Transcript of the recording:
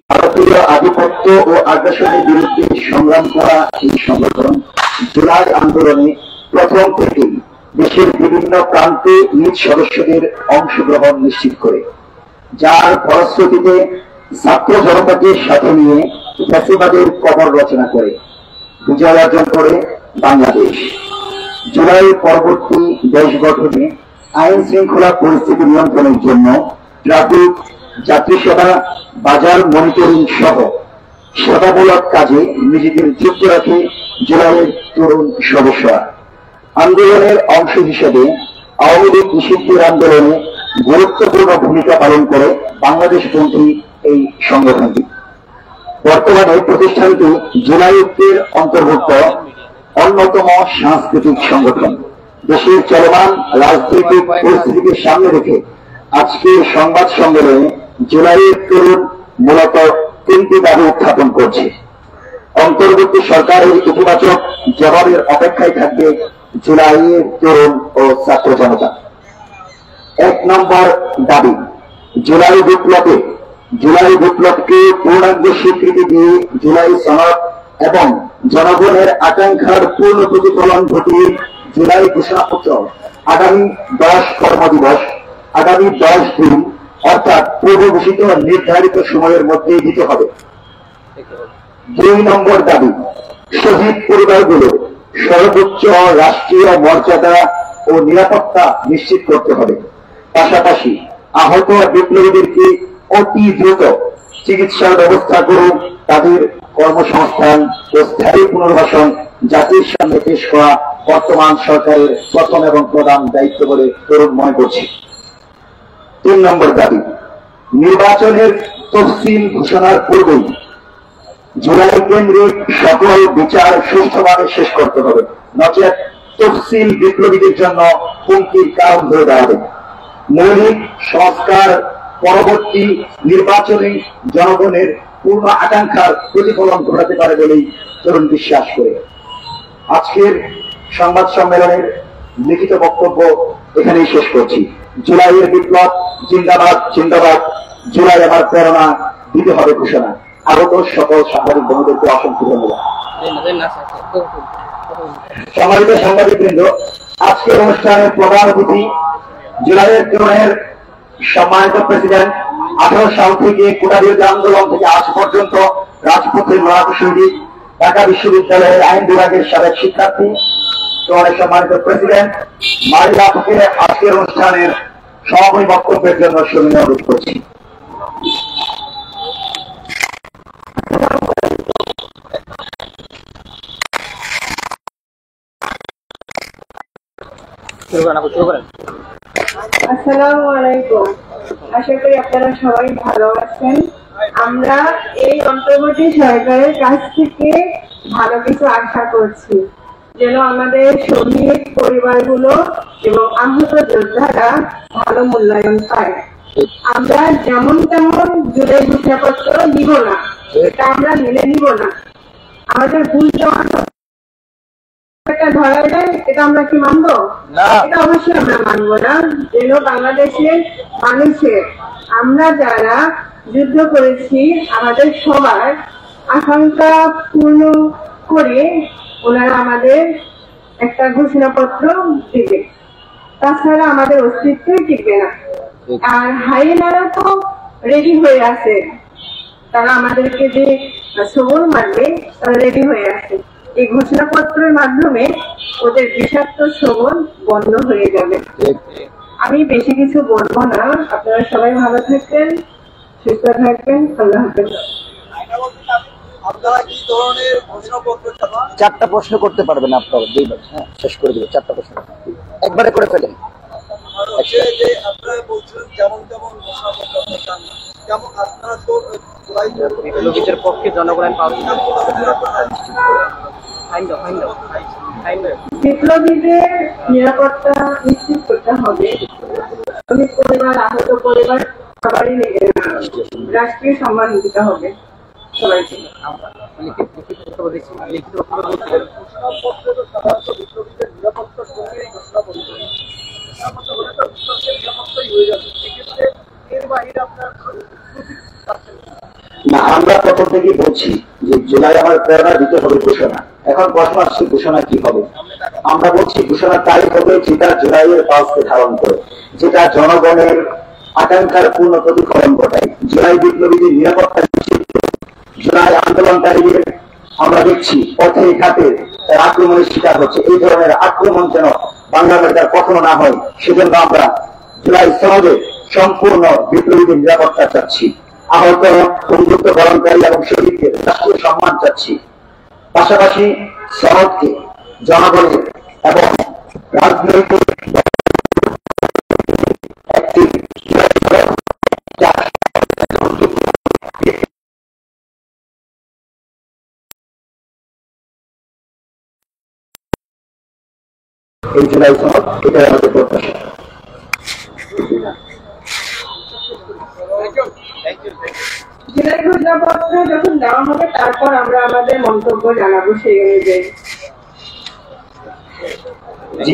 ভারতীয় আধিপত্য ও আগ্রাসনের বিরুদ্ধে সংগ্রাম করা এই সংগঠন জুলাই আন্দোলনে প্রথম থেকেই দেশের বিভিন্ন প্রান্তে নিজ সদস্যদের অংশগ্রহণ নিশ্চিত করে, যার ফলশ্রুতিতে ছাত্র জনতাকে সাথে নিয়ে ফ্যাসিবাদের কবর রচনা করে বিজয় অর্জন করে বাংলাদেশ। জুলাই পরবর্তী দেশ গঠনে আইন শৃঙ্খলা পরিস্থিতি নিয়ন্ত্রণের জন্য ট্রাফিক, যাত্রী সেবা, বাজার মনিটরিং সহ সেবামূলক কাজে নিজেদের যুক্ত রাখে জুলাইয়ের তরুণ সদস্যরা। আন্দোলনের অংশ হিসেবে আওয়ামী লীগ নিষিদ্ধের আন্দোলনে গুরুত্বপূর্ণ ভূমিকা পালন করে বাংলাদেশপন্থী এই সংগঠনটি। বর্তমানে প্রতিষ্ঠানটি জুলাই ঐক্যের অন্তর্ভুক্ত অন্যতম সাংস্কৃতিক সংগঠন। দেশের চলমান রাজনৈতিক পরিস্থিতিকে সামনে রেখে আজকের সংবাদ সম্মেলনে জুলাইয়ের তরুণ মূলত তিনটি দাবি উত্থাপন করছে। অন্তর্বর্তী সরকারের ইতিবাচক জবাবের অপেক্ষায় থাকবে জুলাইয়ের তরুণ ও ছাত্র জনতা। ১ নম্বর দাবি, জুলাই বিপ্লবকে পূর্ণাঙ্গ স্বীকৃতি দিয়ে জুলাই সনদ এবং জনগণের আকাঙ্ক্ষার পূর্ণ প্রতিফলন ঘটিয়ে জুলাই ঘোষণাপত্র আগামী 10 কর্মদিবস, আগামী 10 দিন অর্থাৎ পূর্ব ঘোষিত নির্ধারিত সময়ের মধ্যে দিতে হবে। ২ নম্বর দাবি, শহীদ পরিবারগুলো সর্বোচ্চ রাষ্ট্রীয় মর্যাদা ও নিরাপত্তা নিশ্চিত করতে হবে। পাশাপাশি আহত বিপ্লবীদেরকে অতি দ্রুত চিকিৎসার ব্যবস্থা করুন, তাদের কর্মসংস্থান ও স্থায়ী পুনর্বাসন জাতির সামনে পেশ করা বর্তমান সরকারের প্রথম এবং প্রধান দায়িত্ব বলে তরুণ মনে করছে। ৩ নম্বর দাবি, নির্বাচনের তফসিল ঘোষণার পূর্বেই জুলাই কেন্দ্রিক সকল বিচার সুষ্ঠুভাবে শেষ করতে হবে, নচেত তফসিল বিপ্লবীদের জন্য হুমকির কারণ হয়ে দাঁড়াবে। মৌলিক সংস্কার পরবর্তী নির্বাচনে জনগণের পূর্ণ আকাঙ্ক্ষার প্রতিফলন ঘটাতে পারে বলেই তরুণ বিশ্বাস করে। আজকের সংবাদ সম্মেলনের লিখিত বক্তব্য এখানেই শেষ করছি। জুলাইয়ের বিপ্লব জিন্দাবাদ, জিন্দাবাদ। জুলাই আমার প্রেরণা, দিতে হবে ঘোষণা। আগত সকল সাংবাদিক বন্ধুদেরকে অসংখ্য ধন্যবাদ। সম্মানিত সাংবাদিকবৃন্দ, আজকের অনুষ্ঠানের প্রধান অতিথি জুলাইয়ের তরুণের সম্মানিত প্রেসিডেন্ট, 18 সাল থেকে কোটা বিরোধী আন্দোলন থেকে আজ পর্যন্ত রাজপথের লড়াকু সৈনিক, ঢাকা বিশ্ববিদ্যালয়ের আইন বিভাগের সাবেক শিক্ষার্থী, তরুণের সম্মানিত প্রেসিডেন্ট মারিয়া আপুকে আজকের অনুষ্ঠানের সমাপনী বক্তব্যের জন্য সবিনয় অনুরোধ করছি। আসসালামু আলাইকুম। আশা করি আপনারা সবাই ভালো আছেন। আমরা এই অন্তর্বর্তী সরকারের কাছ থেকে ভালো কিছু আশা করছি, যেন আমাদের শহীদ পরিবারগুলো এবং আহত যোদ্ধারা ভালো মূল্যায়ন পায়। আমরা যেমন তেমন জুলাই ঘোষণাপত্র নিব না, এটা আমরা মেনে নিব না। আমাদের ভুল ধরা যায়, এটা আমরা কি মানবো? এটা অবশ্যই আমরা মানবো না। যেন বাংলাদেশের মানুষের, আমরা যারা যুদ্ধ করেছি, আমাদের সবার আকাঙ্ক্ষা পূর্ণ করে ওনারা আমাদের একটা ঘোষণাপত্র দিবে, তাছাড়া আমাদের অস্তিত্বই টিকবে না। আর হাইনারা তো রেডি হয়ে আছে, তারা আমাদেরকে যে সবল মারবে তারা রেডি হয়ে আছে। এই ঘোষণাপত্রের মাধ্যমে ওদের বিষাক্ত সবল বন্ধ হয়ে যাবে। আমি বেশি কিছু বলবো না। আপনারা সবাই ভালো থাকবেন, সুস্থ থাকবেন। আল্লাহ হাফেজ। চারটা প্রশ্ন করতে পারবেন আপনারা, দুইবার। হ্যাঁ, শেষ করে দেবে। চারটা প্রশ্ন একবারে করে ফেলেন। পক্ষে জনগণের বিপ্লবীদের নিরাপত্তা নিশ্চিত করতে হবে। শহীদ পরিবার, আহত পরিবার সবারই রাষ্ট্রীয় সম্মান দিতে হবে সবাইকে। না, আমরা প্রথম থেকেই বলছি যে জুলাই আমার প্রেরণা দিতে হবে ঘোষণা। এখন প্রশ্ন আসছে ঘোষণা কি হবে? আমরা বলছি ঘোষণা তাই হবে যেটা জুলাইয়ের পালসকে ধারণ করে, যেটা জনগণের আকাঙ্ক্ষার পূর্ণ প্রতিফলন ঘটায়। জুলাই বিপ্লবীদের নিরাপত্তা নিশ্চিত, জুলাই আন্দোলনকারীদের আমরা দেখছি পথে ঘাটে আক্রমণের শিকার হচ্ছে। এই ধরনের আক্রমণ যেন বাংলাদেশে কখনো না হয়, সেজন্য আমরা জুলাই সনদে সম্পূর্ণ বিপ্লবীদের নিরাপত্তা চাচ্ছি। আহত বন্ধুত্ব বরণকারী এবং শহীদদের রাষ্ট্রীয় সম্মান চাচ্ছি। পাশাপাশি সনদকে জনগণের এবং রাজনৈতিক একটি এই জুলাই সনদ, এটাই আমাদের প্রত্যাশা। জুলাই ঘোষণাপত্র যখন দেওয়া হবে তারপর আমরা আমাদের মন্তব্য জানাবো সেই অনুযায়ী। জি।